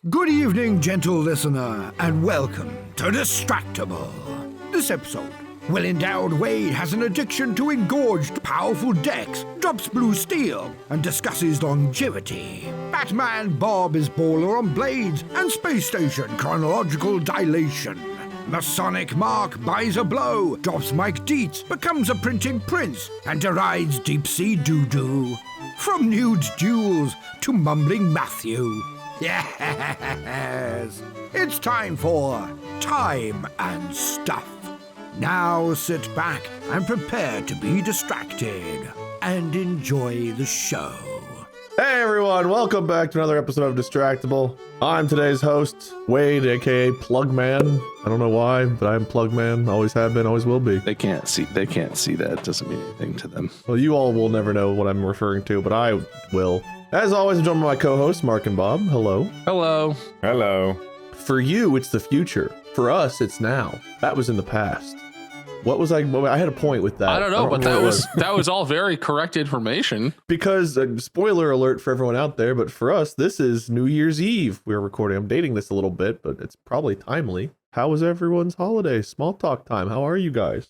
Good evening, gentle listener, and welcome to Distractible. This episode, well-endowed Wade has an addiction to engorged, powerful decks, drops blue steel, and discusses longevity. Batman Bob is baller on blades, and Space Station chronological dilation. Masonic Mark buys a blow, drops Mike Dietz, becomes a printing prince, and derides deep-sea doo-doo. From nude duels to mumbling Matthew. Yes! It's time for Time and Stuff. Now sit back and prepare to be distracted and enjoy the show. Hey everyone, welcome back to another episode of Distractible. I'm today's host, Wade, aka Plugman. I don't know why, but I'm Plugman. Always have been, always will be. They can't see that. It doesn't mean anything to them. Well, you all will never know what I'm referring to, but I will. As always, I'm joined by my co-hosts, Mark and Bob. Hello. Hello. Hello. For you, it's the future. For us, it's now. That was in the past. What was I had a point with that. I don't know, but that was all very correct information. Because, spoiler alert for everyone out there, but for us, this is New Year's Eve. We're recording. I'm dating this a little bit, but it's probably timely. How was everyone's holiday? Small talk time. How are you guys?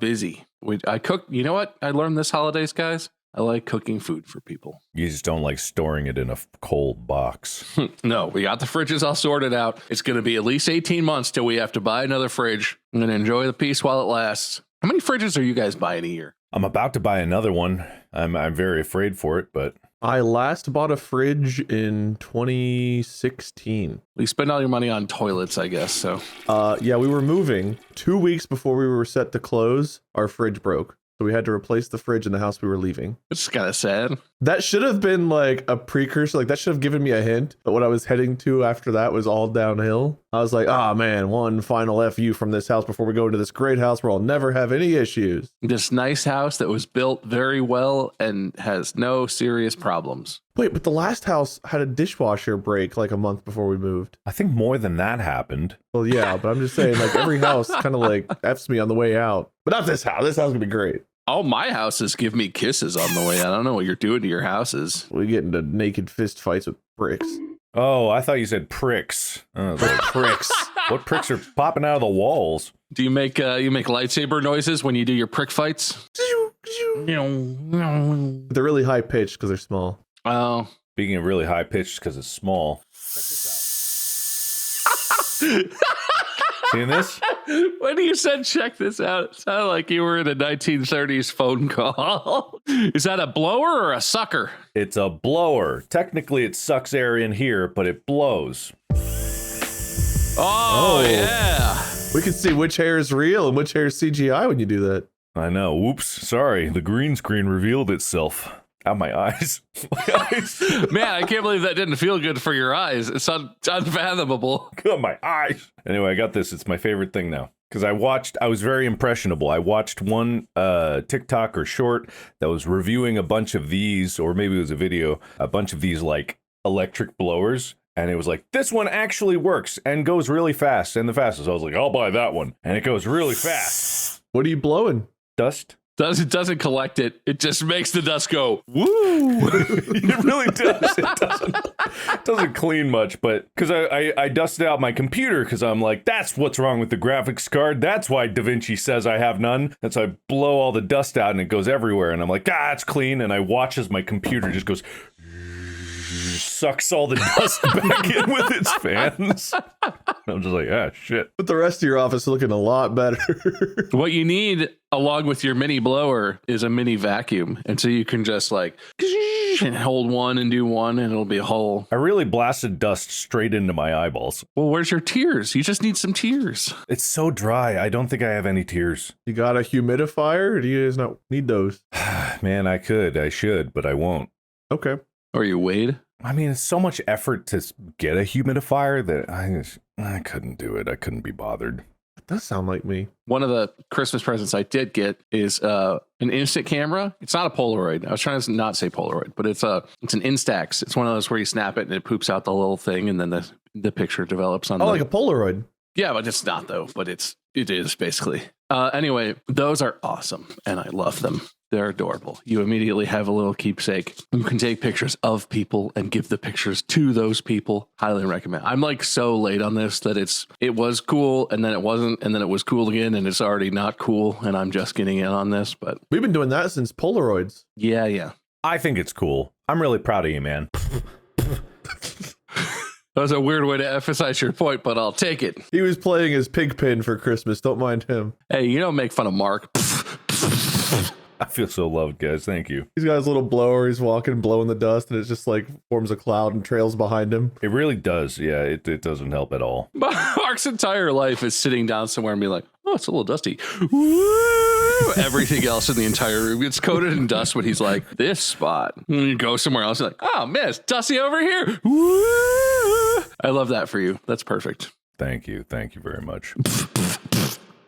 Busy. I cook. You know what I learned this holidays, guys? I like cooking food for people. You just don't like storing it in a cold box. No, we got the fridges all sorted out. It's going to be at least 18 months till we have to buy another fridge. I'm going to enjoy the peace while it lasts. How many fridges are you guys buying a year? I'm about to buy another one. I'm very afraid for it, but... I last bought a fridge in 2016. You spend all your money on toilets, I guess, so... Yeah, we were moving. 2 weeks before we were set to close, our fridge broke. So we had to replace the fridge in the house we were leaving. It's kind of sad. That should have been like a precursor. Like that should have given me a hint. But what I was heading to after that was all downhill. I was like, oh man, one final FU from this house before we go into this great house where I'll never have any issues. This nice house that was built very well and has no serious problems. Wait, but the last house had a dishwasher break like a month before we moved. I think more than that happened. Well, yeah, but I'm just saying like every house kind of like F's me on the way out. But not this house. This house is gonna be great. All my houses give me kisses on the way. I don't know what you're doing to your houses. We get into naked fist fights with bricks. Oh, I thought you said pricks. Oh, like pricks. What pricks are popping out of the walls? Do you make lightsaber noises when you do your prick fights? They're really high pitched because they're small. Oh. Speaking of really high pitched because it's small. Check this out. Seeing this? When you said check this out, it sounded like you were in a 1930s phone call. Is that a blower or a sucker? It's a blower. Technically, it sucks air in here, but it blows. Oh, yeah. We can see which hair is real and which hair is CGI when you do that. I know. Oops. Sorry. The green screen revealed itself. Out my eyes. Man, I can't believe that didn't feel good for your eyes. It's unfathomable. Got my eyes. Anyway, I got this. It's my favorite thing now. Because I was very impressionable. I watched one TikTok or short that was reviewing a bunch of these, or maybe it was a video, a bunch of these like electric blowers. And it was like, this one actually works and goes really fast and the fastest. I was like, I'll buy that one. And it goes really fast. What are you blowing? Dust. It doesn't collect it. It just makes the dust go, woo! It really does. It doesn't clean much, but because I dusted out my computer because I'm like, that's what's wrong with the graphics card. That's why DaVinci says I have none. And so I blow all the dust out and it goes everywhere. And I'm like, it's clean. And I watch as my computer just goes, sucks all the dust back in with its fans. I'm just like, shit. But the rest of your office is looking a lot better. What you need, along with your mini blower, is a mini vacuum. And so you can just like, and hold one and do one, and it'll be a whole. I really blasted dust straight into my eyeballs. Well, where's your tears? You just need some tears. It's so dry. I don't think I have any tears. You got a humidifier, or do you guys not need those? Man, I should, but I won't. Okay. Or you Wade? I mean, it's so much effort to get a humidifier that I couldn't do it. I couldn't be bothered. That does sound like me. One of the Christmas presents I did get is an instant camera. It's not a Polaroid. I was trying to not say Polaroid, but it's an Instax. It's one of those where you snap it and it poops out the little thing, and then the picture develops on. Like a Polaroid. Yeah, but it's not though. But it is basically. Anyway, those are awesome, and I love them. They're adorable. You immediately have a little keepsake. You can take pictures of people and give the pictures to those people. Highly recommend. I'm like so late on this that it was cool and then it wasn't and then it was cool again and it's already not cool and I'm just getting in on this. But we've been doing that since Polaroids. Yeah. I think it's cool. I'm really proud of you, man. That was a weird way to emphasize your point, but I'll take it. He was playing his pig pen for Christmas. Don't mind him. Hey, you don't make fun of Mark. I feel so loved, guys. Thank you. He's got his little blower. He's walking, blowing the dust, and it just like forms a cloud and trails behind him. It really does. Yeah, it doesn't help at all. Mark's entire life is sitting down somewhere and being like, oh, it's a little dusty. Everything else in the entire room gets coated in dust when he's like, this spot. And you go somewhere else, you're like, oh, man, it's dusty over here. I love that for you. That's perfect. Thank you. Thank you very much.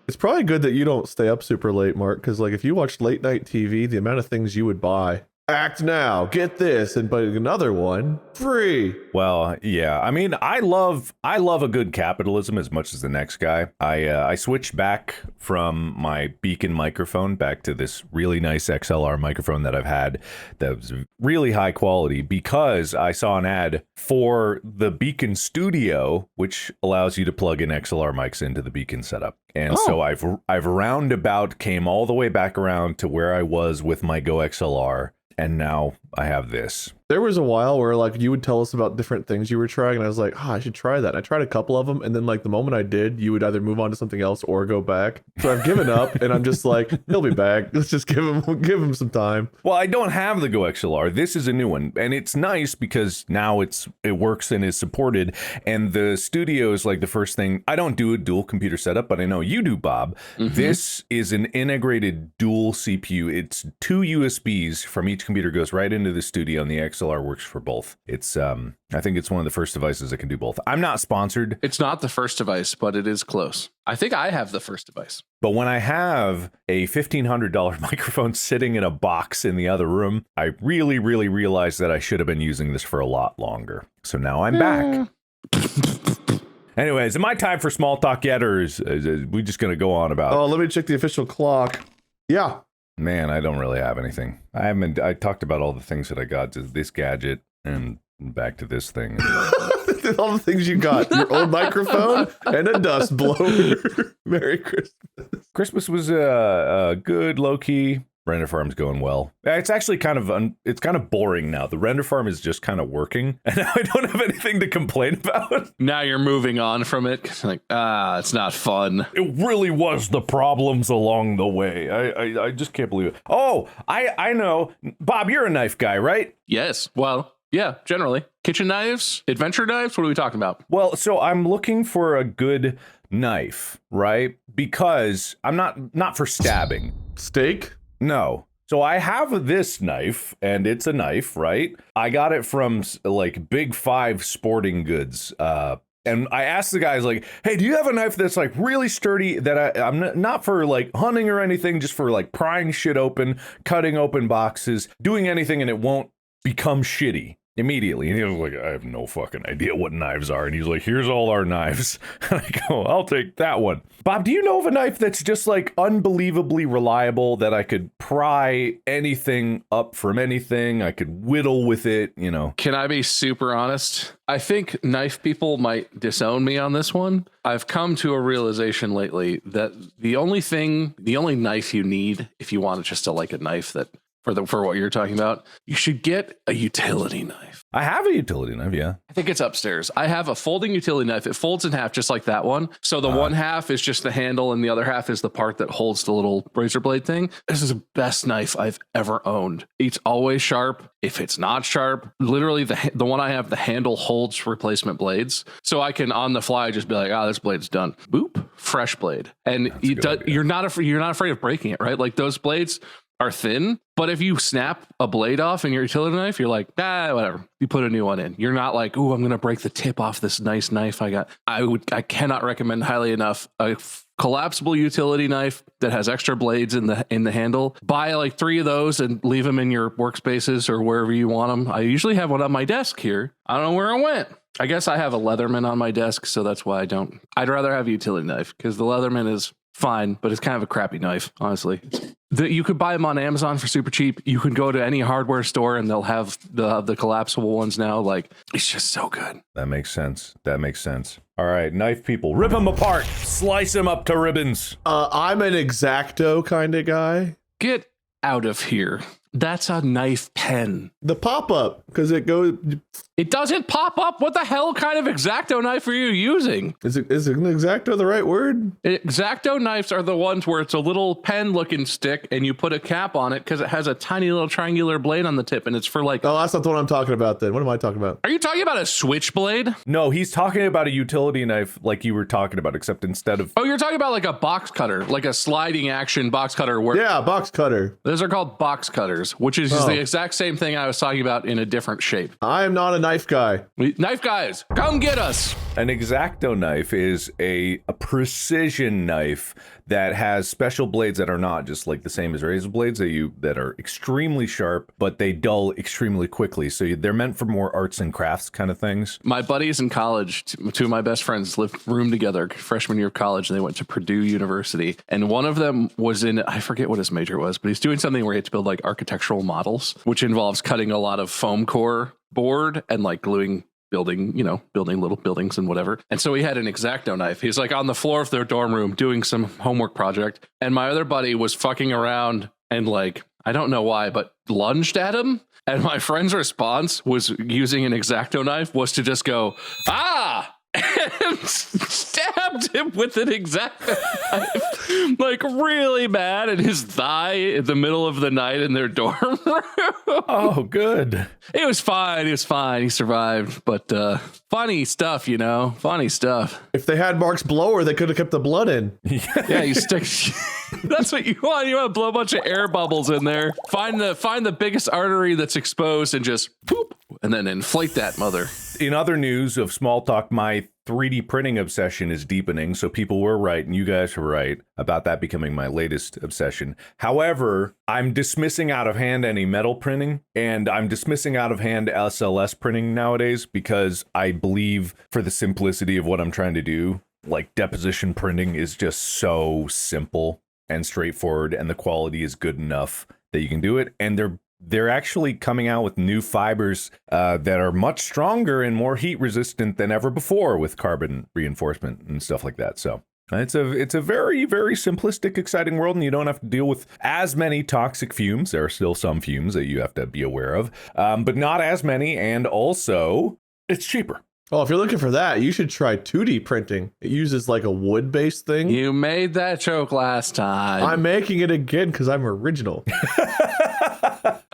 It's probably good that you don't stay up super late, Mark, because like if you watched late night TV, the amount of things you would buy. Act now, get this, and but another one free. Well, yeah. I mean, I love a good capitalism as much as the next guy. I switched back from my Beacon microphone back to this really nice XLR microphone that I've had that was really high quality because I saw an ad for the Beacon Studio, which allows you to plug in XLR mics into the Beacon setup. And so I've roundabout came all the way back around to where I was with my Go XLR. And now I have this. There was a while where like you would tell us about different things you were trying and I was like, I should try that. And I tried a couple of them and then like the moment I did, you would either move on to something else or go back. So I've given up and I'm just like, he'll be back. Let's just give him some time. Well, I don't have the Go XLR. This is a new one and it's nice because now it works and is supported. And the studio is like the first thing. I don't do a dual computer setup, but I know you do, Bob. Mm-hmm. This is an integrated dual CPU. It's 2 USBs from each computer goes right into the studio and the XLR works for both. It's I think it's one of the first devices that can do both. I'm not sponsored. It's not the first device, but it is close. I think I have the first device. But when I have a $1,500 microphone sitting in a box in the other room, I really, really realized that I should have been using this for a lot longer. So now I'm back. Anyways, am I time for small talk yet, or is we just going to go on about? Oh, let me check the official clock. Yeah. Man, I don't really have anything. I talked about all the things that I got, to this gadget and back to this thing. All the things you got. Your old microphone and a dust blower. Merry Christmas. Christmas was good, low-key. Render farm's going well. It's actually kind of boring now. The render farm is just kind of working, and I don't have anything to complain about. Now you're moving on from it. Like, it's not fun. It really was the problems along the way. I just can't believe it. Oh, I know. Bob, you're a knife guy, right? Yes. Well, yeah, generally. Kitchen knives, adventure knives. What are we talking about? Well, so I'm looking for a good knife, right? Because I'm not for stabbing. Steak? No. So I have this knife, and it's a knife, right? I got it from like Big Five Sporting Goods. And I asked the guys like, hey, do you have a knife that's like really sturdy that I'm not for like hunting or anything, just for like prying shit open, cutting open boxes, doing anything, and it won't become shitty immediately. And he was like, I have no fucking idea what knives are. And he's like, here's all our knives. And I go, I'll take that one. Bob, do you know of a knife that's just like unbelievably reliable that I could pry anything up from anything? I could whittle with it, you know. Can I be super honest? I think knife people might disown me on this one. I've come to a realization lately that the only knife you need if you want just to like a knife that for what you're talking about, you should get a utility knife. I have a utility knife, yeah. I think it's upstairs. I have a folding utility knife. It folds in half just like that one. So the one half is just the handle and the other half is the part that holds the little razor blade thing. This is the best knife I've ever owned. It's always sharp. If it's not sharp, literally the one I have, the handle holds replacement blades. So I can on the fly just be like, this blade's done. Boop, fresh blade. And you're not afraid of breaking it, right? Like those blades are thin, but if you snap a blade off in your utility knife, you're like, whatever. You put a new one in. You're not like, I'm gonna break the tip off this nice knife I got. I cannot recommend highly enough a collapsible utility knife that has extra blades in the handle. Buy like 3 of those and leave them in your workspaces or wherever you want them. I usually have one on my desk here. I don't know where it went. I guess I have a Leatherman on my desk, so that's why I don't. I'd rather have a utility knife because the Leatherman is fine, but it's kind of a crappy knife, honestly. You could buy them on Amazon for super cheap. You can go to any hardware store and they'll have the collapsible ones now. Like, it's just so good. That makes sense. All right, knife people, rip them apart, slice them up to ribbons. I'm an X-Acto kind of guy. Get out of here. That's a knife pen. The pop-up, because it goes... It doesn't pop up. What the hell kind of X-Acto knife are you using? Is an X-Acto the right word? X-Acto knives are the ones where it's a little pen-looking stick and you put a cap on it because it has a tiny little triangular blade on the tip and it's for like... Oh, that's not the one I'm talking about then. What am I talking about? Are you talking about a switchblade? No, he's talking about a utility knife like you were talking about, except instead of... Oh, you're talking about like a box cutter, like a sliding action box cutter. Where Yeah, box cutter. Those are called box cutters, which is the exact same thing I was talking about in a different shape. I am not a knife guy. Knife guys, come get us. An X-Acto knife is a precision knife that has special blades that are not just like the same as razor blades that are extremely sharp, but they dull extremely quickly. So they're meant for more arts and crafts kind of things. My buddies in college, two of my best friends lived room together freshman year of college, and they went to Purdue University. And one of them was in, I forget what his major was, but he's doing something where he had to build like architectural models, which involves cutting a lot of foam core board and like gluing building little buildings and whatever. And so he had an X-Acto knife. He's like on the floor of their dorm room doing some homework project. And my other buddy was fucking around and like, I don't know why, but lunged at him. And my friend's response was using an X-Acto knife was to just go, ah! And stabbed him with an X-Acto knife, like really mad in his thigh in the middle of the night in their dorm room. Oh, good. It was fine. He survived. But funny stuff, funny stuff. If they had Mark's blower, they could have kept the blood in. Yeah, you stick. That's what you want. You want to blow a bunch of air bubbles in there. Find the biggest artery that's exposed and just poop, and then inflate that mother. In other news of small talk, my 3D printing obsession is deepening. So people were right, and you guys were right about that becoming my latest obsession. However, I'm dismissing out of hand any metal printing, and I'm dismissing out of hand SLS printing nowadays because I believe for the simplicity of what I'm trying to do, like deposition printing is just so simple and straightforward, and the quality is good enough that you can do it. And they're actually coming out with new fibers that are much stronger and more heat resistant than ever before with carbon reinforcement and stuff like that. So it's a very, very simplistic, exciting world, and you don't have to deal with as many toxic fumes. There are still some fumes that you have to be aware of, but not as many. And also, it's cheaper. Oh, if you're looking for that, you should try 2D printing. It uses like a wood-based thing. You made that joke last time. I'm making it again because I'm original.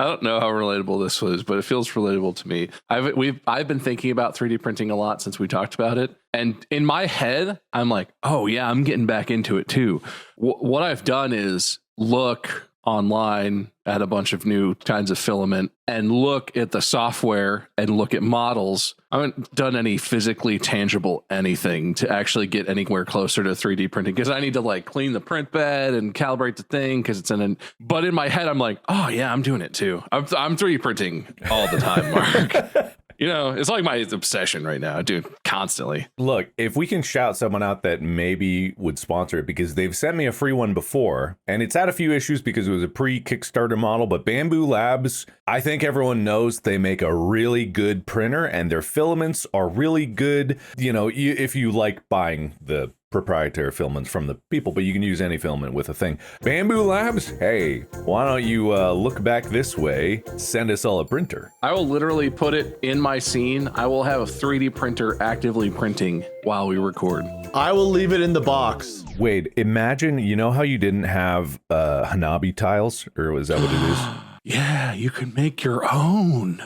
I don't know how relatable this was, but it feels relatable to me. I've been thinking about 3D printing a lot since we talked about it. And in my head, I'm like, oh yeah, I'm getting back into it too. What I've done is look online at a bunch of new kinds of filament and look at the software and look at models. I haven't done any physically tangible anything to actually get anywhere closer to 3D printing because I need to like clean the print bed and calibrate the thing because it's but in my head I'm like, oh yeah, I'm doing it too. I'm 3D printing all the time, Mark. It's like my obsession right now, dude, constantly. Look, if we can shout someone out that maybe would sponsor it, because they've sent me a free one before, and it's had a few issues because it was a pre-Kickstarter model, but Bamboo Labs, I think everyone knows they make a really good printer, and their filaments are really good. If you like buying the proprietary filaments from the people, but you can use any filament with a thing. Bamboo Labs, hey, why don't you look back this way, send us all a printer. I will literally put it in my scene. I will have a 3D printer actively printing while we record. I will leave it in the box. Wade, imagine, how you didn't have Hanabi tiles, or was that what it is? Yeah, you can make your own.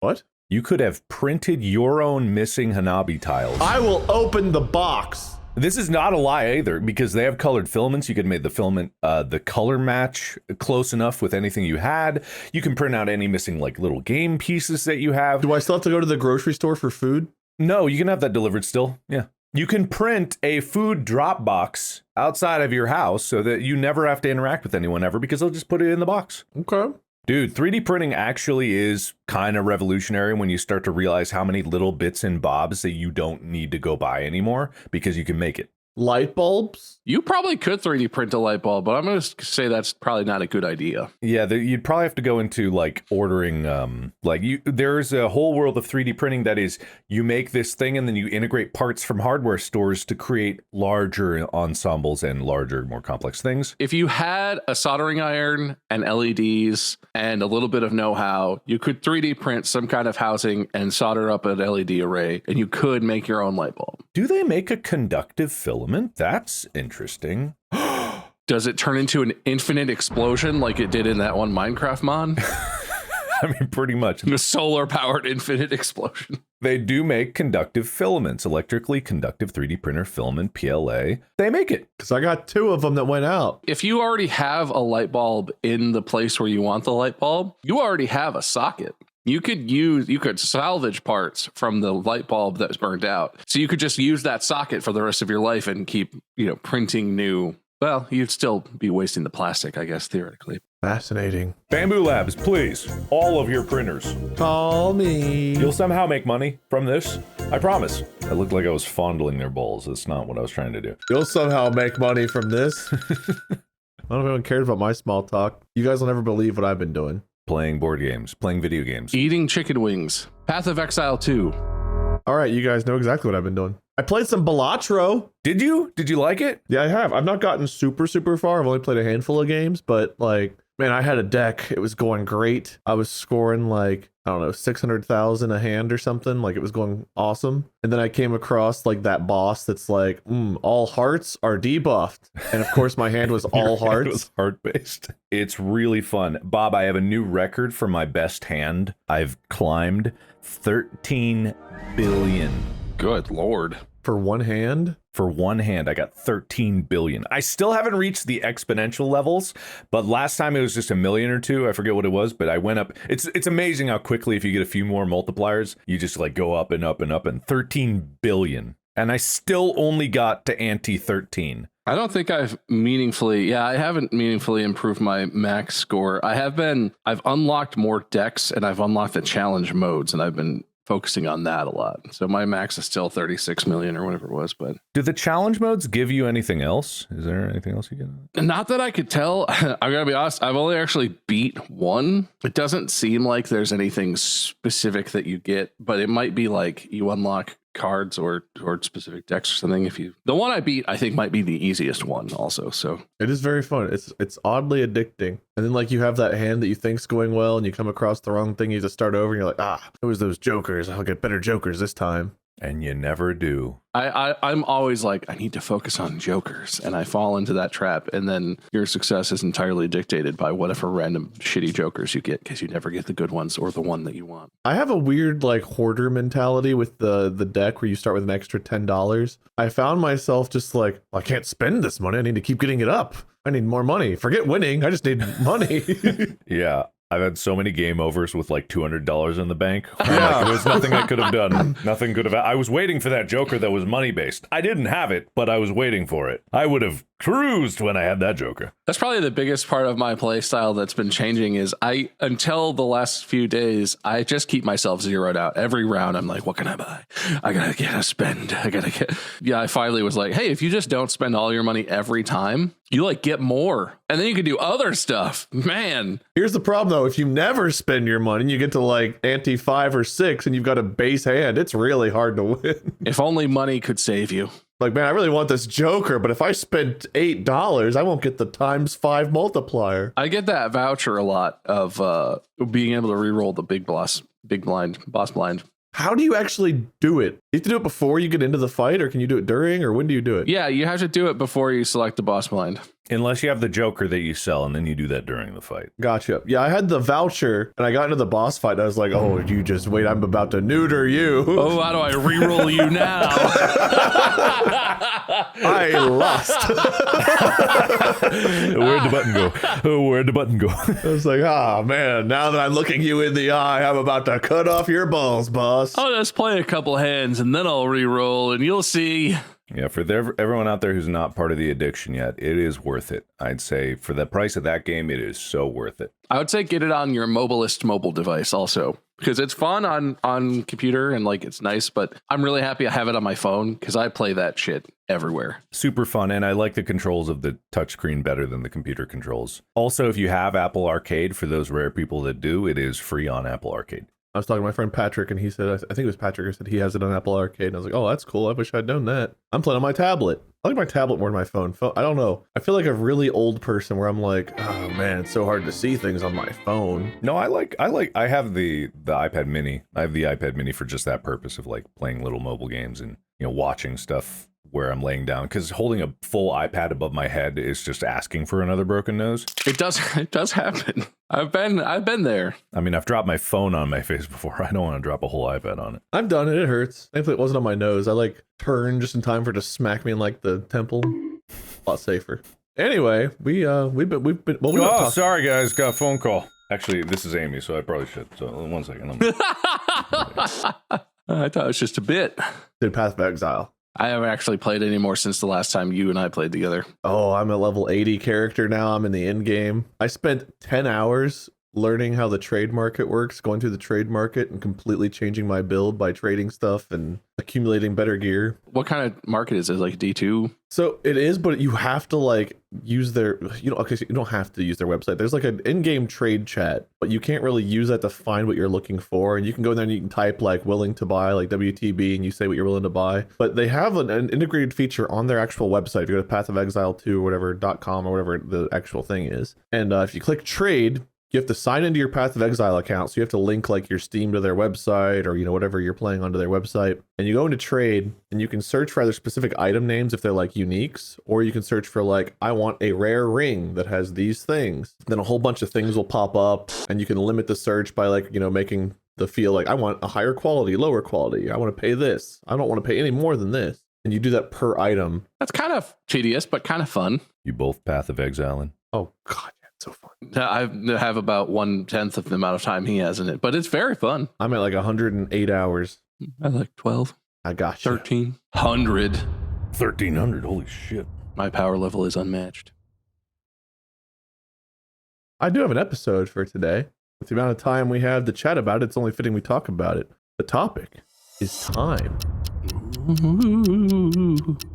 What? You could have printed your own missing Hanabi tiles. I will open the box. This is not a lie either, because they have colored filaments. You can make the filament, the color match close enough with anything you had. You can print out any missing like little game pieces that you have. Do I still have to go to the grocery store for food? No, you can have that delivered still. Yeah. You can print a food drop box outside of your house so that you never have to interact with anyone ever because they'll just put it in the box. Okay. Dude, 3D printing actually is kind of revolutionary when you start to realize how many little bits and bobs that you don't need to go buy anymore because you can make it. Light bulbs? You probably could 3D print a light bulb, but I'm going to say that's probably not a good idea. Yeah, you'd probably have to go into like ordering, there's a whole world of 3D printing that is you make this thing and then you integrate parts from hardware stores to create larger ensembles and larger, more complex things. If you had a soldering iron and LEDs and a little bit of know-how, you could 3D print some kind of housing and solder up an LED array, and you could make your own light bulb. Do they make a conductive filament? That's interesting. Does it turn into an infinite explosion like it did in that one Minecraft mod? I mean, pretty much. The solar-powered infinite explosion. They do make conductive filaments, electrically conductive 3D printer filament, PLA. They make it. Because I got 2 of them that went out. If you already have a light bulb in the place where you want the light bulb, you already have a socket. You could salvage parts from the light bulb that was burned out. So you could just use that socket for the rest of your life and keep, printing new. Well, you'd still be wasting the plastic, I guess, theoretically. Fascinating. Bamboo Labs, please. All of your printers. Call me. You'll somehow make money from this. I promise. I looked like I was fondling their balls. That's not what I was trying to do. You'll somehow make money from this. I don't know if anyone cared about my small talk. You guys will never believe what I've been doing. Playing board games, playing video games. Eating chicken wings. Path of Exile 2. All right, you guys know exactly what I've been doing. I played some Balatro. Did you? Did you like it? Yeah, I have. I've not gotten super far. I've only played a handful of games, but man, I had a deck. It was going great. I was scoring 600,000 a hand or something. It was going awesome. And then I came across that boss that's all hearts are debuffed. And of course my hand was all hearts. It was heart-based. It's really fun. Bob, I have a new record for my best hand. I've climbed 13 billion. Good Lord. For one hand? For one hand, I got 13 billion. I still haven't reached the exponential levels, but last time it was just a million or two. I forget what it was, but I went up. It's amazing how quickly, if you get a few more multipliers, you just go up and up and up, and 13 billion. And I still only got to ante 13. I don't think I haven't meaningfully improved my max score. I've unlocked more decks and I've unlocked the challenge modes, and I've been focusing on that a lot. So my max is still 36 million or whatever it was. But do the challenge modes give you anything else? Is there anything else you get? Not that I could tell. I gotta be honest, I've only actually beat one. It doesn't seem like there's anything specific that you get, but it might be you unlock cards or specific decks or something. The one I beat, I think, might be the easiest one also. So it is very fun. It's oddly addicting. And then you have that hand that you think's going well and you come across the wrong thing, you just start over and you're it was those jokers. I'll get better jokers this time. And you never do. I'm always I need to focus on jokers, and I fall into that trap, and then your success is entirely dictated by whatever random shitty jokers you get, because you never get the good ones or the one that you want. I have a weird hoarder mentality with the deck where you start with an extra $10. I found myself just I can't spend this money. I need to keep getting it up. I need more money. Forget winning. I just need money. Yeah. I've had so many game overs with $200 in the bank. There was nothing I could have done. Nothing could have. I was waiting for that joker that was money based. I didn't have it, but I was waiting for it. I would have cruised when I had that joker. That's probably the biggest part of my play style that's been changing is until the last few days, I just keep myself zeroed out. Every round, I'm what can I buy? I gotta spend. I finally was hey, if you just don't spend all your money every time, you get more. And then you can do other stuff. Man. Here's the problem though. If you never spend your money and you get to ante 5 or 6 and you've got a base hand, it's really hard to win. If only money could save you. Man, I really want this joker, but if I spend $8, I won't get the ×5 multiplier. I get that voucher a lot of being able to reroll the boss blind. How do you actually do it? You have to do it before you get into the fight, or can you do it during, or when do you do it? Yeah, you have to do it before you select the boss blind. Unless you have the joker that you sell, and then you do that during the fight. Gotcha. Yeah, I had the voucher, and I got into the boss fight, and I was oh, you just wait, I'm about to neuter you. Oh, how do I reroll you now? I lost. Where'd the button go? Oh, where'd the button go? I was man, now that I'm looking you in the eye, I'm about to cut off your balls, boss. I'll just play a couple hands, and then I'll reroll, and you'll see. Yeah, for everyone out there who's not part of the addiction yet, it is worth it. I'd say for the price of that game, it is so worth it. I would say get it on your mobilist mobile device also, because it's fun on computer and it's nice, but I'm really happy I have it on my phone because I play that shit everywhere. Super fun, and I like the controls of the touchscreen better than the computer controls. Also, if you have Apple Arcade, for those rare people that do, it is free on Apple Arcade. I was talking to my friend Patrick, and he said, I think it was Patrick who said he has it on Apple Arcade. And I was like, oh, that's cool. I wish I'd known that. I'm playing on my tablet. I like my tablet more than my phone. I don't know. I feel like a really old person where I'm like, oh man, it's so hard to see things on my phone. No, I have the iPad mini. I have the iPad mini for just that purpose of like playing little mobile games and, you know, watching stuff where I'm laying down, because holding a full iPad above my head is just asking for another broken nose. It does happen. I've been there. I mean, I've dropped my phone on my face before. I don't want to drop a whole iPad on it. I've done it. It hurts. Thankfully, it wasn't on my nose. I like turned just in time for it to smack me in like the temple. A lot safer. Anyway, we've been. Well, sorry guys, got a phone call. Actually, this is Amy, so I probably should. So 1 second. I thought it was just a bit. Did Path of Exile. I haven't actually played anymore since the last time you and I played together. Oh, I'm a level 80 character now. I'm in the end game. I spent 10 hours learning how the trade market works, going through the trade market and completely changing my build by trading stuff and accumulating better gear. What kind of market is it? Like D2? So it is, but you have to like use their, okay, so you don't have to use their website. There's like an in-game trade chat, but you can't really use that to find what you're looking for. And you can go in there and you can type like willing to buy, like WTB, and you say what you're willing to buy. But they have an integrated feature on their actual website. If you go to pathofexile2 or whatever .com or whatever the actual thing is. And if you click trade, you have to sign into your Path of Exile account. So you have to link like your Steam to their website or, whatever you're playing onto their website. And you go into trade and you can search for either specific item names if they're like uniques, or you can search for like, I want a rare ring that has these things. Then a whole bunch of things will pop up and you can limit the search by like, making the feel like I want a higher quality, lower quality. I want to pay this. I don't want to pay any more than this. And you do that per item. That's kind of tedious, but kind of fun. You both Path of Exiling? Oh, God. So fun. I have about 1/10 of the amount of time he has in it, but it's very fun. I'm at like 108 hours. I like 12. I got you. 1300. 1300. Holy shit. My power level is unmatched. I do have an episode for today. With the amount of time we have to chat about it, it's only fitting we talk about it. The topic is time.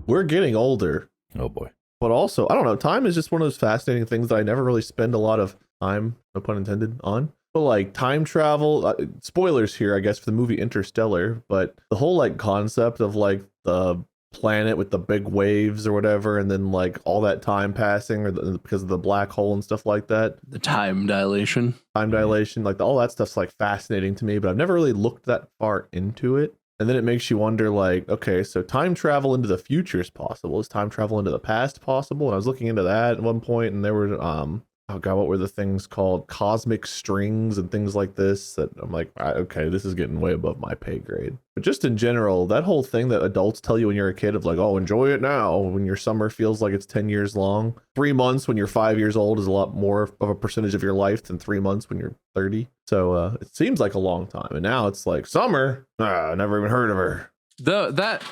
We're getting older. Oh boy. But also, I don't know, time is just one of those fascinating things that I never really spend a lot of time, no pun intended, on. But like time travel, spoilers here, I guess, for the movie Interstellar, but the whole like concept of like the planet with the big waves or whatever, and then like all that time passing because of the black hole and stuff like that. The time dilation. Like all that stuff's like fascinating to me, but I've never really looked that far into it. And then it makes you wonder, like, okay, so time travel into the future is possible. Is time travel into the past possible? And I was looking into that at one point, and there were, oh God, what were the things called? Cosmic strings and things like this. That I'm like, okay, this is getting way above my pay grade. But just in general, that whole thing that adults tell you when you're a kid of like, oh, enjoy it now, when your summer feels like it's 10 years long. 3 months when you're 5 years old is a lot more of a percentage of your life than 3 months when you're 30. So it seems like a long time. And now it's like summer. I never even heard of her.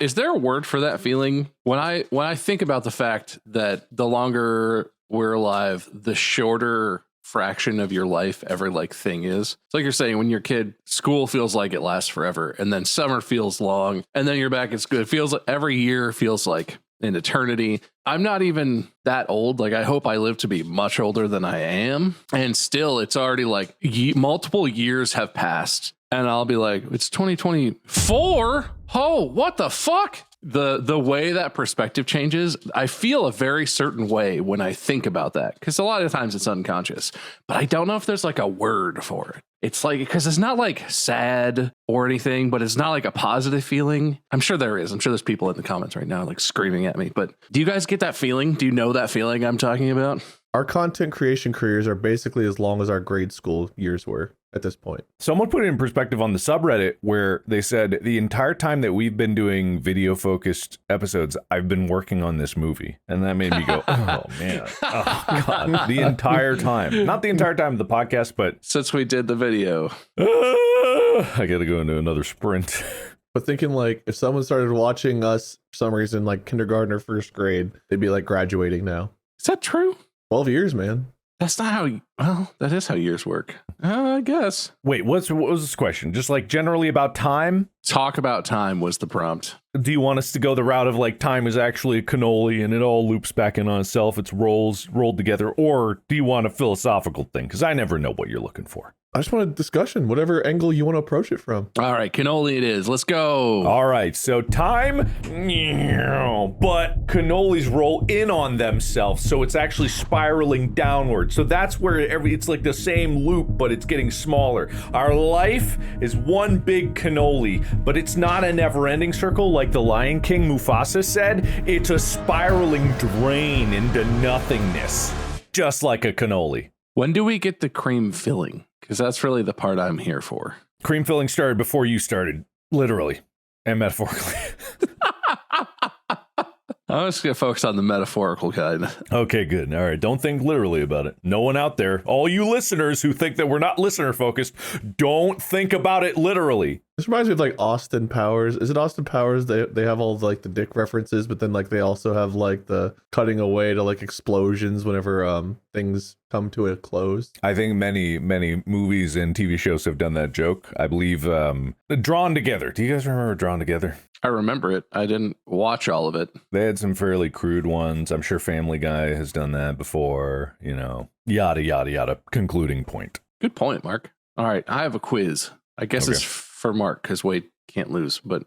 Is there a word for that feeling? When I think about the fact that the longer we're alive, the shorter fraction of your life every like thing is. It's like you're saying when you're a kid, school feels like it lasts forever, and then summer feels long, and then you're back at school. It feels like every year feels like an eternity. I'm not even that old. Like, I hope I live to be much older than I am. And still, it's already like multiple years have passed. And I'll be like, it's 2024? Oh, what the fuck? The way that perspective changes, I feel a very certain way when I think about that, because a lot of times it's unconscious, but I don't know if there's like a word for it. It's like, because it's not like sad or anything, but it's not like a positive feeling. I'm sure there is. I'm sure there's people in the comments right now like screaming at me, but do you guys get that feeling? Do you know that feeling I'm talking about? Our content creation careers are basically as long as our grade school years were at this point. Someone put it in perspective on the subreddit where they said the entire time that we've been doing video focused episodes, I've been working on this movie. And that made me go, oh man, oh God, the entire time. Not the entire time of the podcast, but since we did the video, I got to go into another sprint. But thinking like if someone started watching us for some reason, like kindergarten or first grade, they'd be like graduating now. Is that true? 12 years, man. That's not how. Well, that is how years work. I guess. Wait, what was this question? Just like generally about time? Talk about time was the prompt. Do you want us to go the route of like time is actually a cannoli and it all loops back in on itself? It's rolled together, or do you want a philosophical thing? Because I never know what you're looking for. I just want a discussion, whatever angle you want to approach it from. All right, cannoli it is. Let's go. All right, so time, but cannolis roll in on themselves, so it's actually spiraling downward. So that's where it's like the same loop, but it's getting smaller. Our life is one big cannoli, but it's not a never-ending circle like the Lion King Mufasa said. It's a spiraling drain into nothingness, just like a cannoli. When do we get the cream filling? Because that's really the part I'm here for. Cream filling started before you started, literally and metaphorically. I'm just going to focus on the metaphorical kind. Okay, good. All right. Don't think literally about it. No one out there, all you listeners who think that we're not listener focused, don't think about it literally. This reminds me of like Austin Powers. Is it Austin Powers? They have all of, like the dick references, but then like they also have like the cutting away to like explosions whenever things come to a close. I think many movies and TV shows have done that joke. I believe Drawn Together. Do you guys remember Drawn Together? I remember it. I didn't watch all of it. They had some fairly crude ones. I'm sure Family Guy has done that before, you know, yada, yada, yada. Concluding point. Good point, Mark. All right. I have a quiz. I guess it's for Mark because Wade can't lose. But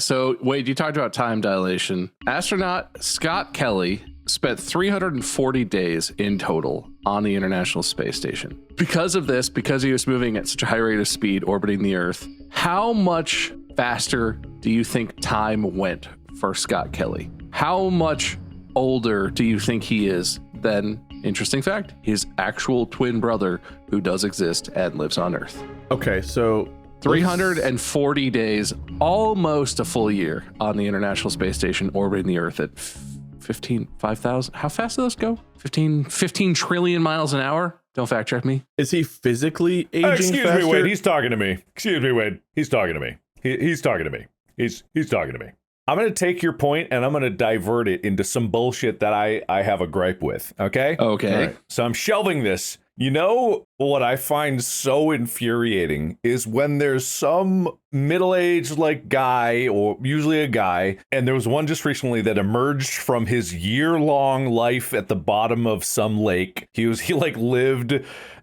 so, Wade, you talked about time dilation. Astronaut Scott Kelly spent 340 days in total on the International Space Station. Because of this, because he was moving at such a high rate of speed orbiting the Earth, how much faster do you think time went for Scott Kelly? How much older do you think he is than, interesting fact, his actual twin brother who does exist and lives on Earth? Okay, so 340 days, almost a full year on the International Space Station orbiting the Earth at 5,000. How fast do those go? 15 trillion miles an hour? Don't fact check me. Is he physically aging Excuse faster? me, Wade. He's talking to me. Excuse me, Wade. He's talking to me. He's talking to me. He's talking to me. I'm going to take your point and I'm going to divert it into some bullshit that I have a gripe with. Okay? Okay. All right. So I'm shelving this. You know what I find so infuriating is when there's some middle-aged like guy, or usually a guy, and there was one just recently that emerged from his year-long life at the bottom of some lake. He like lived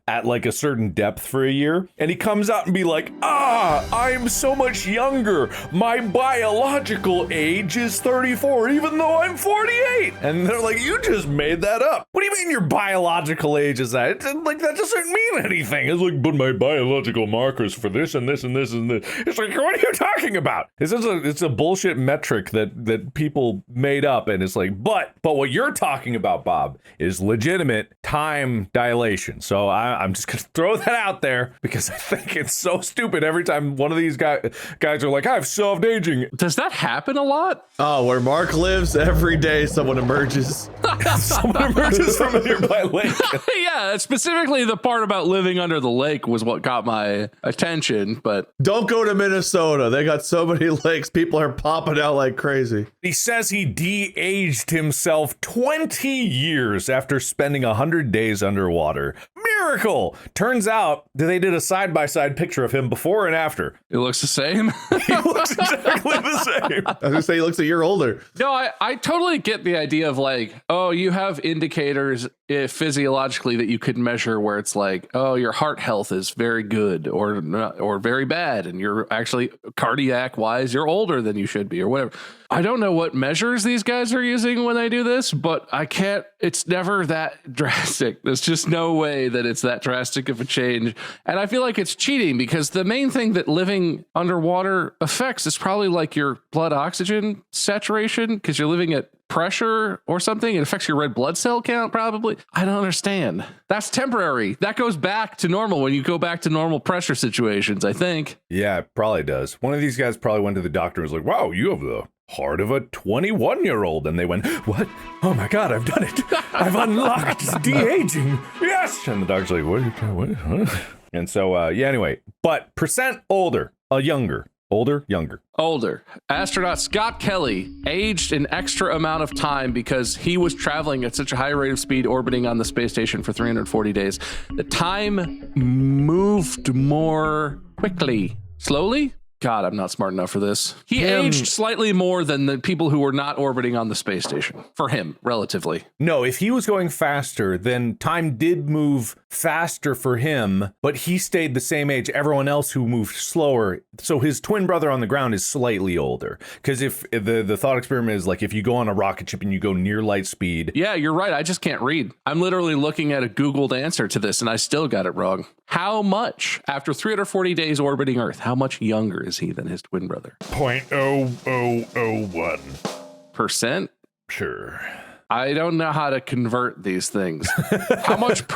at like a certain depth for a year, and he comes out and be like, I'm so much younger. My biological age is 34, even though I'm 48. And they're like, you just made that up. What do you mean your biological age is that? Like, that doesn't mean anything. It's like, but my biological markers for this and this and this and this. It's like, what are you talking about? It's a bullshit metric that people made up, and it's like, but what you're talking about, Bob, is legitimate time dilation. So I'm just gonna throw that out there because I think it's so stupid every time one of these guys are like, I've solved aging. Does that happen a lot? Oh, where Mark lives, every day someone emerges. Someone emerges from a nearby lake. Yeah, specifically the part about living under the lake was what got my attention, but Don't go to Minnesota. They got so many lakes. People are popping out like crazy. He says he de-aged himself 20 years after spending 100 days underwater. Miracle! Turns out that they did a side-by-side picture of him before and after. it looks the same. He looks exactly the same. I was gonna say he looks a year older. No, I totally get the idea of like, oh, you have indicators physiologically that you could measure where it's like, oh, your heart health is very good or not, or very bad, and you're actually cardiac wise, you're older than you should be or whatever. I don't know what measures these guys are using when they do this, but I can't, it's never that drastic. There's just no way that it's that drastic of a change. And I feel like it's cheating because the main thing that living underwater affects is probably like your blood oxygen saturation because you're living at pressure or something. It affects your red blood cell count probably. I don't understand. That's temporary. That goes back to normal when you go back to normal pressure situations, I think. Yeah, it probably does. One of these guys probably went to the doctor and was like, wow, you have the heart of a 21-year-old. And they went, what? Oh my God, I've done it. I've unlocked de-aging. Yes. And the doctor's like, what? Huh? And so, yeah, anyway, but percent older, younger. Older, younger. Older. Astronaut Scott Kelly aged an extra amount of time because he was traveling at such a high rate of speed orbiting on the space station for 340 days. The time moved more quickly. Slowly? God, I'm not smart enough for this. He aged slightly more than the people who were not orbiting on the space station. For him, relatively. No, if he was going faster, then time did move faster for him, but he stayed the same age. Everyone else who moved slower. So his twin brother on the ground is slightly older. Because if the thought experiment is like if you go on a rocket ship and you go near light speed. Yeah, you're right. I just can't read. I'm literally looking at a Googled answer to this and I still got it wrong. How much, after 340 days orbiting Earth, how much younger is he than his twin brother? 0.0001 percent? Sure. I don't know how to convert these things. How much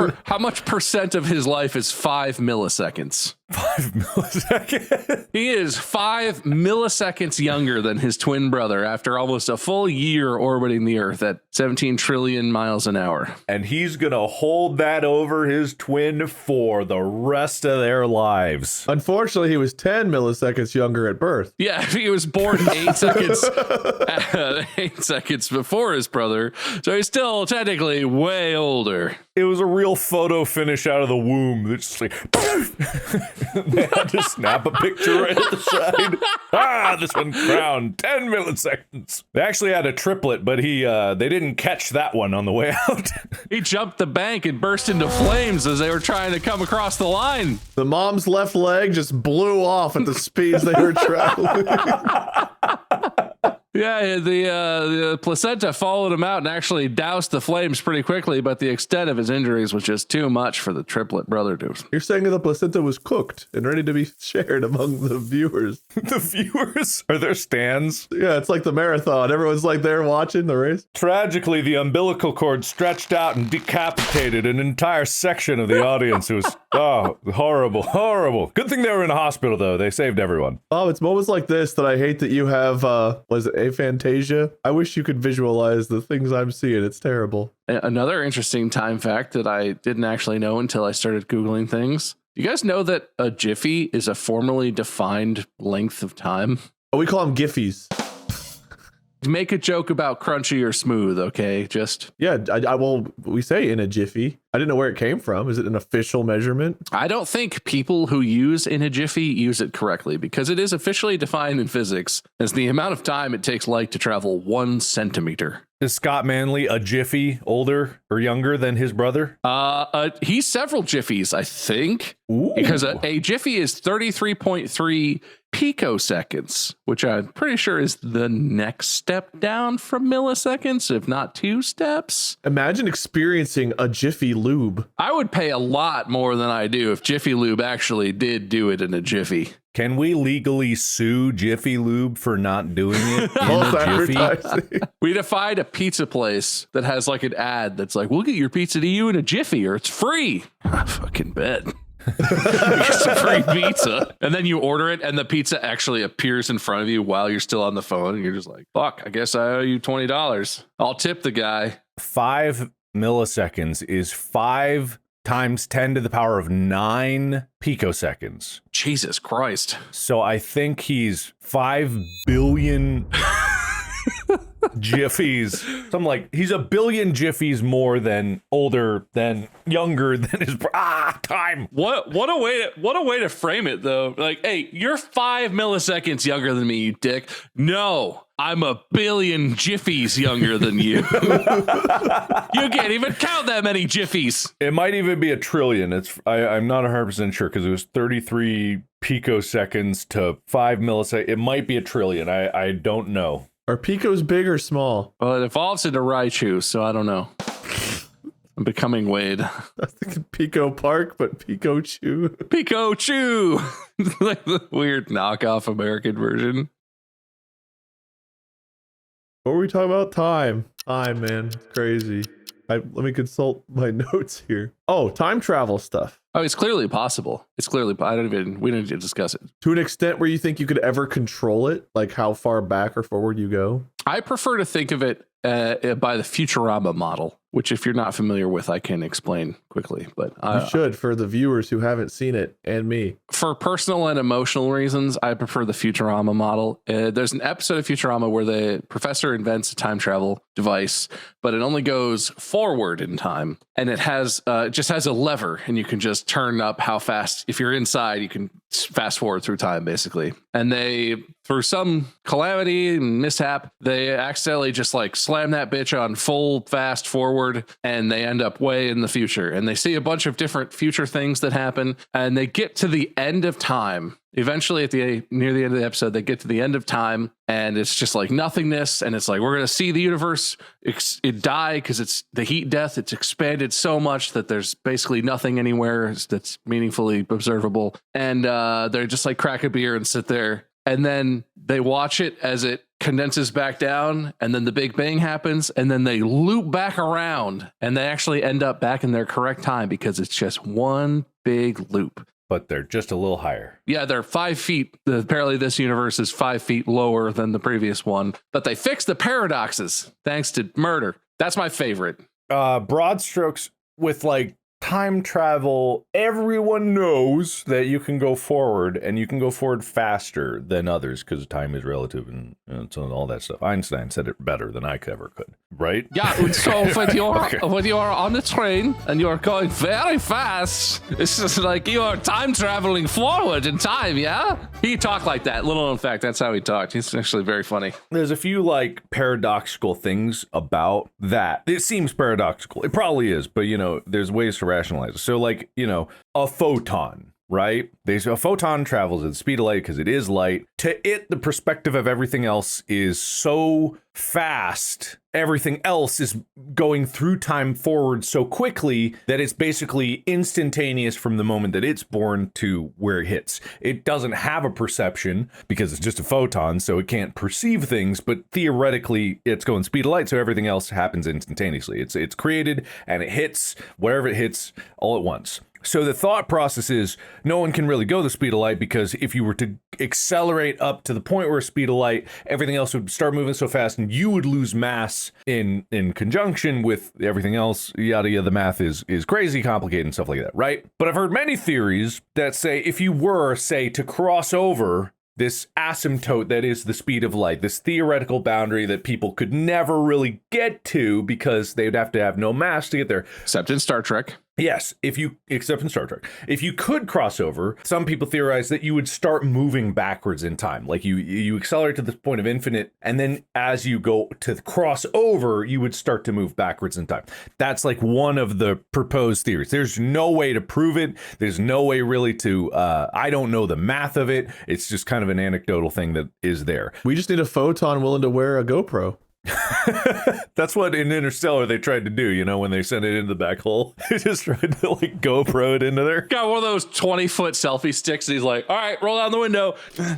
percent of his life is 5 milliseconds? 5 milliseconds. He is 5 milliseconds younger than his twin brother after almost a full year orbiting the Earth at 17 trillion miles an hour. And he's going to hold that over his twin for the rest of their lives. Unfortunately, he was 10 milliseconds younger at birth. Yeah, he was born 8 seconds 8 seconds before his brother, so he's still technically way older. It was a real photo finish out of the womb. It's just like, they had to snap a picture right at the side. This one crowned 10 milliseconds. They actually had a triplet, but they didn't catch that one on the way out. He jumped the bank and burst into flames as they were trying to come across the line. The mom's left leg just blew off at the speeds they were traveling. Yeah, the placenta followed him out and actually doused the flames pretty quickly, but the extent of his injuries was just too much for the triplet brother to. You're saying that the placenta was cooked and ready to be shared among the viewers. The viewers? Are there stands? Yeah, it's like the marathon. Everyone's like there watching the race. Tragically, the umbilical cord stretched out and decapitated an entire section of the audience. It was, horrible, horrible. Good thing they were in a hospital, though. They saved everyone. Oh, it's moments like this that I hate that you have, was it aphantasia? I wish you could visualize the things I'm seeing. It's terrible. Another interesting time fact that I didn't actually know until I started Googling things. You guys know that a jiffy is a formally defined length of time? Oh, we call them Giffies. Make a joke about crunchy or smooth, okay? Just... Yeah, we say in a jiffy. I didn't know where it came from. Is it an official measurement? I don't think people who use in a jiffy use it correctly because it is officially defined in physics as the amount of time it takes light to travel 1 centimeter. Is Scott Manley a jiffy older or younger than his brother? He's several jiffies, I think. Ooh. Because a jiffy is 33.3 picoseconds, which I'm pretty sure is the next step down from milliseconds, if not 2 steps. Imagine experiencing a Jiffy Lube. I would pay a lot more than I do if Jiffy Lube actually did do it in a jiffy. Can we legally sue Jiffy Lube for not doing it False in a jiffy? advertising. We defied a pizza place that has like an ad that's like, we'll get your pizza to you in a jiffy or it's free. I fucking bet. Get some free pizza. And then you order it and the pizza actually appears in front of you while you're still on the phone. And you're just like, fuck, I guess I owe you $20. I'll tip the guy. 5 milliseconds is 5 times 10 to the power of 9 picoseconds. Jesus Christ. So I think he's 5 billion jiffies. So I'm like, he's a billion jiffies more than older than younger than his time. What a way to frame it though. Like, hey, you're 5 milliseconds younger than me, you dick. No, I'm a billion jiffies younger than you. You can't even count that many jiffies. It might even be a trillion. I'm not 100% sure because it was 33 picoseconds to 5 milliseconds. It might be a trillion. I don't know. Are picos big or small? Well, it evolves into Raichu, so I don't know. I'm becoming Wade. I was thinking Pico Park, but Pico Chew. Pico Chew! Like the weird knockoff American version. What were we talking about? Time, man. It's crazy. Let me consult my notes here. Oh, time travel stuff. Oh, it's clearly possible. We don't need to discuss it. To an extent where you think you could ever control it, like how far back or forward you go? I prefer to think of it by the Futurama model. which if you're not familiar with, I can explain quickly. But You should, for the viewers who haven't seen it, and me. for personal and emotional reasons, I prefer the Futurama model. There's an episode of Futurama where the professor invents a time travel device, but it only goes forward in time, and it has just has a lever, and you can just turn up how fast. If you're inside, you can fast forward through time, basically. And they, through some calamity and mishap, they accidentally just like slam that bitch on full fast forward, and they end up way in the future. And they see a bunch of different future things that happen, and they get to the end of time. Eventually, near the end of the episode, they get to the end of time, and it's just like nothingness. And it's like, we're going to see the universe it die because it's the heat death. It's expanded so much that there's basically nothing anywhere that's meaningfully observable. And they're just like crack a beer and sit there. And then they watch it as it condenses back down, and then the Big Bang happens, and then they loop back around, and they actually end up back in their correct time because it's just one big loop. But they're just a little higher. Yeah, they're 5 feet. Apparently, this universe is 5 feet lower than the previous one. But they fixed the paradoxes thanks to murder. That's my favorite. Broad strokes with like time travel, everyone knows that you can go forward, and you can go forward faster than others because time is relative and so all that stuff. Einstein said it better than I ever could, right? Yeah, and so when you're on the train and you're going very fast, it's just like you are time traveling forward in time, yeah? He talked like that. Little known fact, that's how he talked. He's actually very funny. There's a few like paradoxical things about that. It seems paradoxical. It probably is, but there's ways to rationalize it. So like, a photon, right? A photon travels at the speed of light because it is light. To it, the perspective of everything else is so fast. Everything else is going through time forward so quickly that it's basically instantaneous from the moment that it's born to where it hits. It doesn't have a perception because it's just a photon, so it can't perceive things, but theoretically it's going speed of light, so everything else happens instantaneously. It's created and it hits wherever it hits all at once. So the thought process is no one can really go the speed of light, because if you were to accelerate up to the point where speed of light, everything else would start moving so fast and you would lose mass in conjunction with everything else. Yada yada. The math is crazy complicated and stuff like that, right? But I've heard many theories that say if you were, say, to cross over this asymptote that is the speed of light, this theoretical boundary that people could never really get to because they'd have to have no mass to get there. Except in Star Trek. Yes, except in Star Trek. If you could cross over, some people theorize that you would start moving backwards in time. Like you accelerate to the point of infinite, and then as you go to cross over, you would start to move backwards in time. That's like one of the proposed theories. There's no way to prove it. There's no way really to, I don't know the math of it. It's just kind of an anecdotal thing that is there. We just need a photon willing to wear a GoPro. That's what in Interstellar they tried to do, when they sent it into the black hole. They just tried to like GoPro it into there. Got one of those 20-foot selfie sticks, and he's like, all right, roll down the window. Stick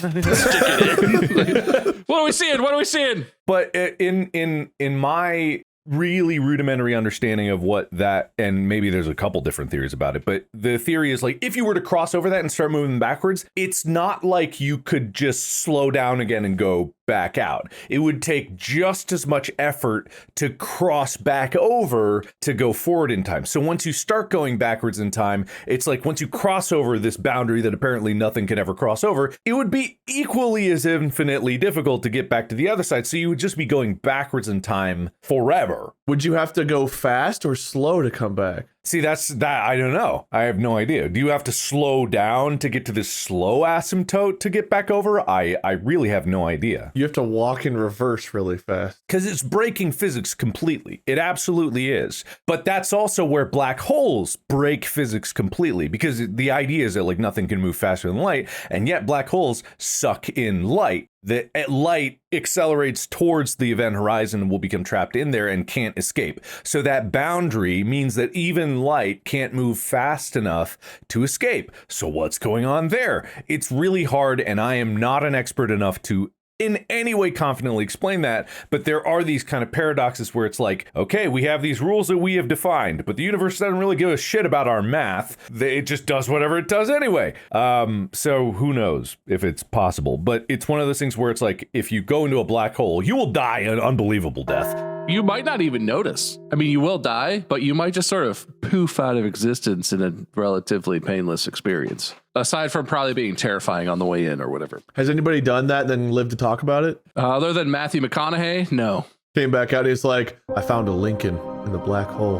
it in. What are we seeing? But in my really rudimentary understanding of what that, and maybe there's a couple different theories about it, but the theory is like, if you were to cross over that and start moving backwards, it's not like you could just slow down again and go back out. It would take just as much effort to cross back over to go forward in time. So once you start going backwards in time, it's like once you cross over this boundary that apparently nothing can ever cross over, it would be equally as infinitely difficult to get back to the other side. So you would just be going backwards in time forever. Would you have to go fast or slow to come back? See, that's that. I don't know. I have no idea. Do you have to slow down to get to this slow asymptote to get back over? I really have no idea. You have to walk in reverse really fast. Because it's breaking physics completely. It absolutely is. But that's also where black holes break physics completely. Because the idea is that like nothing can move faster than light. And yet black holes suck in light. The light accelerates towards the event horizon and will become trapped in there and can't escape. So that boundary means that even light can't move fast enough to escape. So what's going on there? It's really hard, and I am not an expert enough to in any way confidently explain that, but there are these kind of paradoxes where it's like, okay, we have these rules that we have defined, but the universe doesn't really give a shit about our math. It just does whatever it does anyway. So who knows if it's possible, but it's one of those things where it's like, if you go into a black hole, you will die an unbelievable death. You might not even notice. I mean, you will die, but you might just sort of poof out of existence in a relatively painless experience. Aside from probably being terrifying on the way in or whatever. Has anybody done that and then lived to talk about it? Other than Matthew McConaughey, no. Came back out and he's like, I found a Lincoln in the black hole.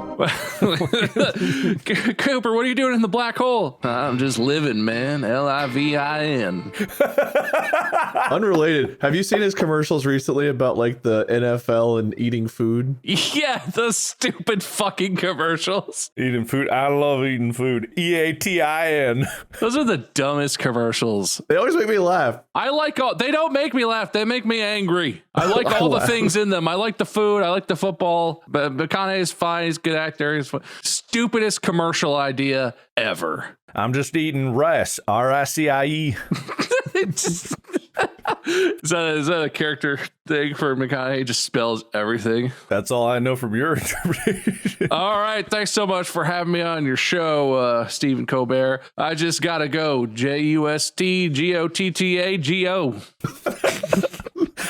Cooper, what are you doing in the black hole? I'm just living, man. Livin. Unrelated. Have you seen his commercials recently about like the NFL and eating food? Yeah, those stupid fucking commercials. Eating food. I love eating food. EATIN. Those are the dumbest commercials. They always make me laugh. They don't make me laugh. They make me angry. I like all the things in them. I like the food. I like the football. But McConaughey's fine. He's a good actor. He's fine. Stupidest commercial idea ever. I'm just eating rice. RICIE. Is that a character thing for McConaughey? He just spells everything. That's all I know from your interpretation. All right. Thanks so much for having me on your show, Stephen Colbert. I just got to go. JUSTGOTTAGO.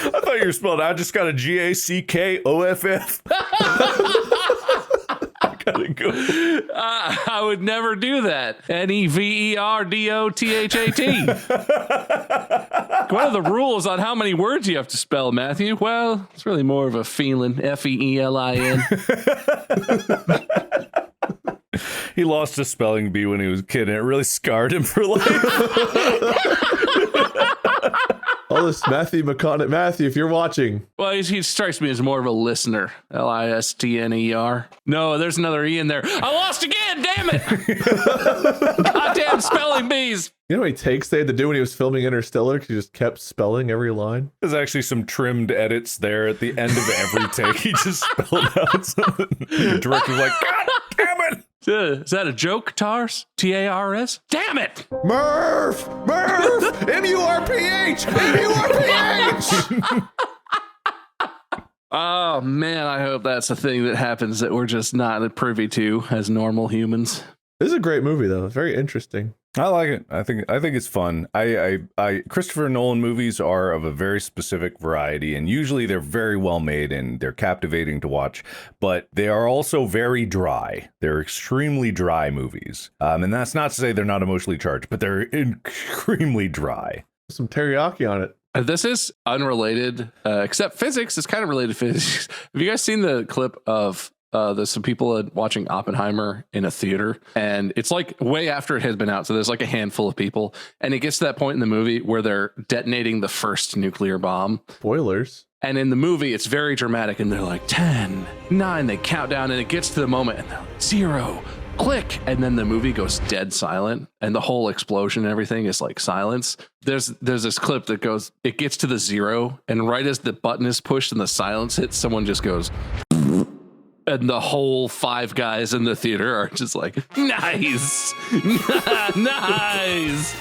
I thought you were spelled. I just got a GACKOFF. I gotta go. I would never do that. NEVERDOTHAT. What are the rules on how many words you have to spell, Matthew? Well, it's really more of a feeling. FEELIN. He lost a spelling bee when he was a kid, and it really scarred him for life. All this Matthew McConaughey. Matthew, if you're watching. Well, he strikes me as more of a listener. LISTNER. No, there's another E in there. I lost again, damn it. Goddamn spelling bees. You know how many takes they had to do when he was filming Interstellar because he just kept spelling every line? There's actually some trimmed edits there at the end of every take. He just spelled out something. The director's like, God damn it. Is that a joke, Tars? TARS? Damn it! Murph! MURPH! MURPH! Oh, man, I hope that's a thing that happens that we're just not privy to as normal humans. This is a great movie, though. Very interesting. I like it. I think it's fun. I Christopher Nolan movies are of a very specific variety, and usually they're very well made and they're captivating to watch, but they are also very dry. They're extremely dry movies. And that's not to say they're not emotionally charged, but they're extremely dry. Some teriyaki on it. This is unrelated, except physics. It's kind of related to physics. Have you guys seen the clip of there's some people watching Oppenheimer in a theater, and it's like way after it has been out. So there's like a handful of people, and it gets to that point in the movie where they're detonating the first nuclear bomb. Spoilers. And in the movie, it's very dramatic, and they're like 10, 9, they count down, and it gets to the moment, and they're like 0, click, and then the movie goes dead silent, and the whole explosion and everything is like silence. There's this clip that goes, it gets to the 0, and right as the button is pushed and the silence hits, someone just goes, and the whole 5 guys in the theater are just like, nice, nice.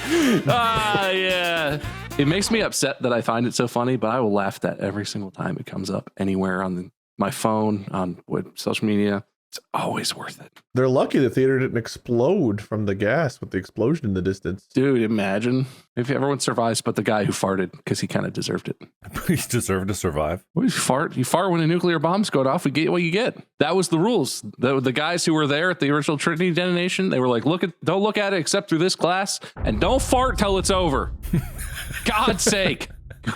Yeah. It makes me upset that I find it so funny, but I will laugh at that every single time it comes up anywhere on my phone, on social media. It's always worth it. They're lucky the theater didn't explode from the gas with the explosion in the distance. Dude, imagine if everyone survives but the guy who farted, because he kind of deserved it. He deserved to survive. Well, you fart when a nuclear bomb's going off, we get what you get. That was the rules. The guys who were there at the original Trinity detonation, they were like, don't look at it except through this glass, and don't fart till it's over. God's sake,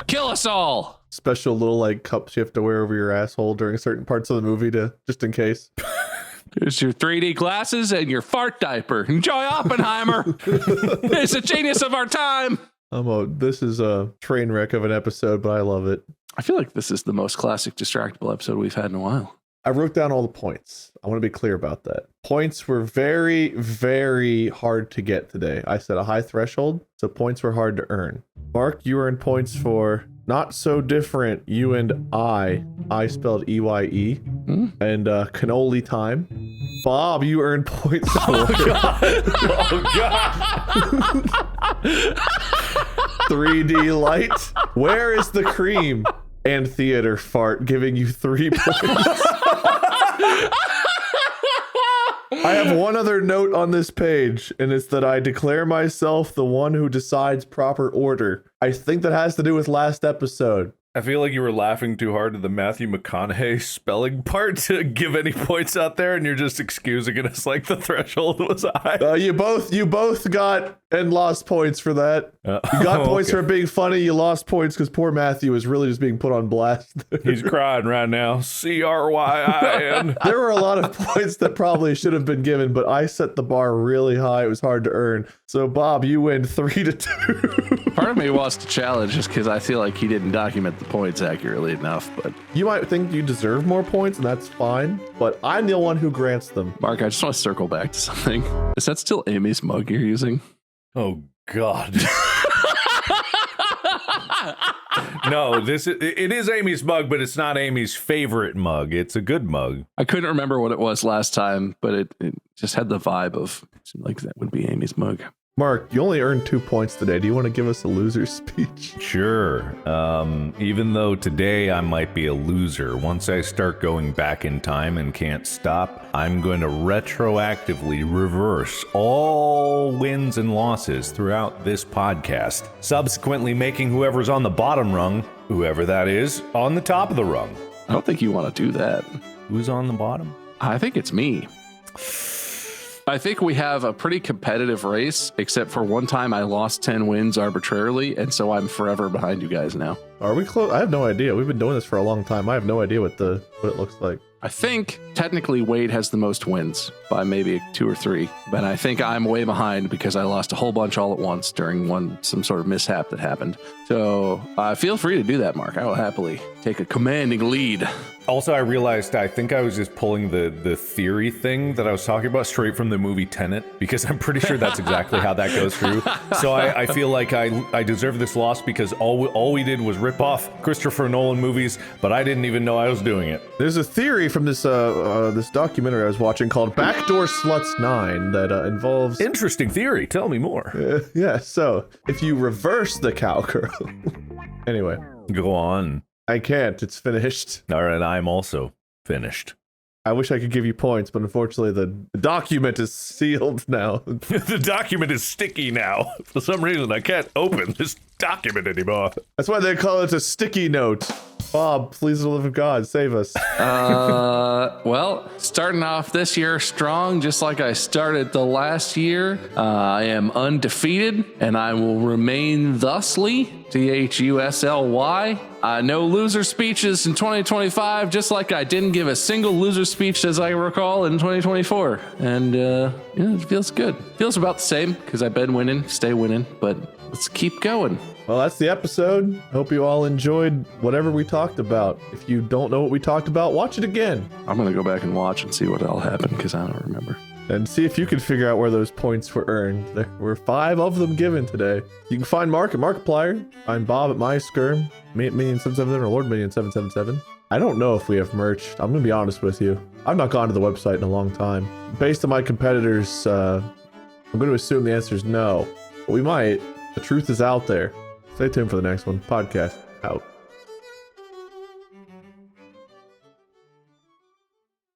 kill us all. Special little like cups you have to wear over your asshole during certain parts of the movie to just in case. Here's your 3D glasses and your fart diaper. Enjoy Oppenheimer. It's a genius of our time. This is a train wreck of an episode, but I love it. I feel like this is the most classic Distractible episode we've had in a while. I wrote down all the points. I want to be clear about that. Points were very, very hard to get today. I set a high threshold, so points were hard to earn. Mark, you earned points for Not So Different, You and I spelled EYE, and Cannoli Time. Bob, you earned points for... Oh, God. Oh, God. 3D light. Where is the cream? And theater fart, giving you 3 points. I have one other note on this page, and it's that I declare myself the one who decides proper order. I think that has to do with last episode. I feel like you were laughing too hard at the Matthew McConaughey spelling part to give any points out there, and you're just excusing it as like the threshold was high. You both got and lost points for that. You got points for being funny. You lost points because poor Matthew is really just being put on blast. He's crying right now. CRYIN. There were a lot of points that probably should have been given, but I set the bar really high. It was hard to earn. So Bob, you win 3-2. Part of me wants to challenge just because I feel like he didn't document the points accurately enough. But You might think you deserve more points, and that's fine, but I'm the one who grants them. Mark, I just want to circle back to something. Is that still Amy's mug you're using? Oh God. No, it is Amy's mug, but it's not Amy's favorite mug. It's a good mug. I couldn't remember what it was last time, but it just had the vibe of, it seemed like that would be Amy's mug. Mark, you only earned 2 points today. Do you want to give us a loser's speech? Sure. Even though today I might be a loser, once I start going back in time and can't stop, I'm going to retroactively reverse all wins and losses throughout this podcast, subsequently making whoever's on the bottom rung, whoever that is, on the top of the rung. I don't think you want to do that. Who's on the bottom? I think it's me. I think we have a pretty competitive race, except for one time I lost 10 wins arbitrarily, and so I'm forever behind you guys now. Are we close? I have no idea. We've been doing this for a long time. I have no idea what it looks like. I think technically Wade has the most wins by maybe 2 or 3, but I think I'm way behind because I lost a whole bunch all at once during some sort of mishap that happened. So feel free to do that, Mark. I will happily take a commanding lead. Also, I realized I think I was just pulling the theory thing that I was talking about straight from the movie Tenet, because I'm pretty sure that's exactly how that goes through. So I feel like I deserve this loss because all we did was rip off Christopher Nolan movies, but I didn't even know I was doing it. There's a theory from this documentary I was watching called Backdoor Sluts 9 that involves... Interesting theory. Tell me more. Yeah, so if you reverse the cowgirl... Anyway. Go on. I can't. It's finished. All right, I'm also finished. I wish I could give you points, but unfortunately the document is sealed now. The document is sticky now. For some reason, I can't open this document anymore. That's why they call it a sticky note. Bob, please, the love of God, save us. Well, starting off this year strong, just like I started the last year. I am undefeated, and I will remain thusly, THUSLY. No loser speeches in 2025, just like I didn't give a single loser speech as I recall in 2024. And it feels good. Feels about the same, because I've been winning, stay winning, but let's keep going. Well, that's the episode. Hope you all enjoyed whatever we talked about. If you don't know what we talked about, watch it again. I'm going to go back and watch and see what all happened, because I don't remember. And see if you can figure out where those points were earned. There were 5 of them given today. You can find Mark at Markiplier. I'm Bob at MySkirm. Minion777 or Lord Minion777. I don't know if we have merch. I'm going to be honest with you. I've not gone to the website in a long time. Based on my competitors, I'm going to assume the answer is no. But we might. The truth is out there. Stay tuned for the next one. Podcast out.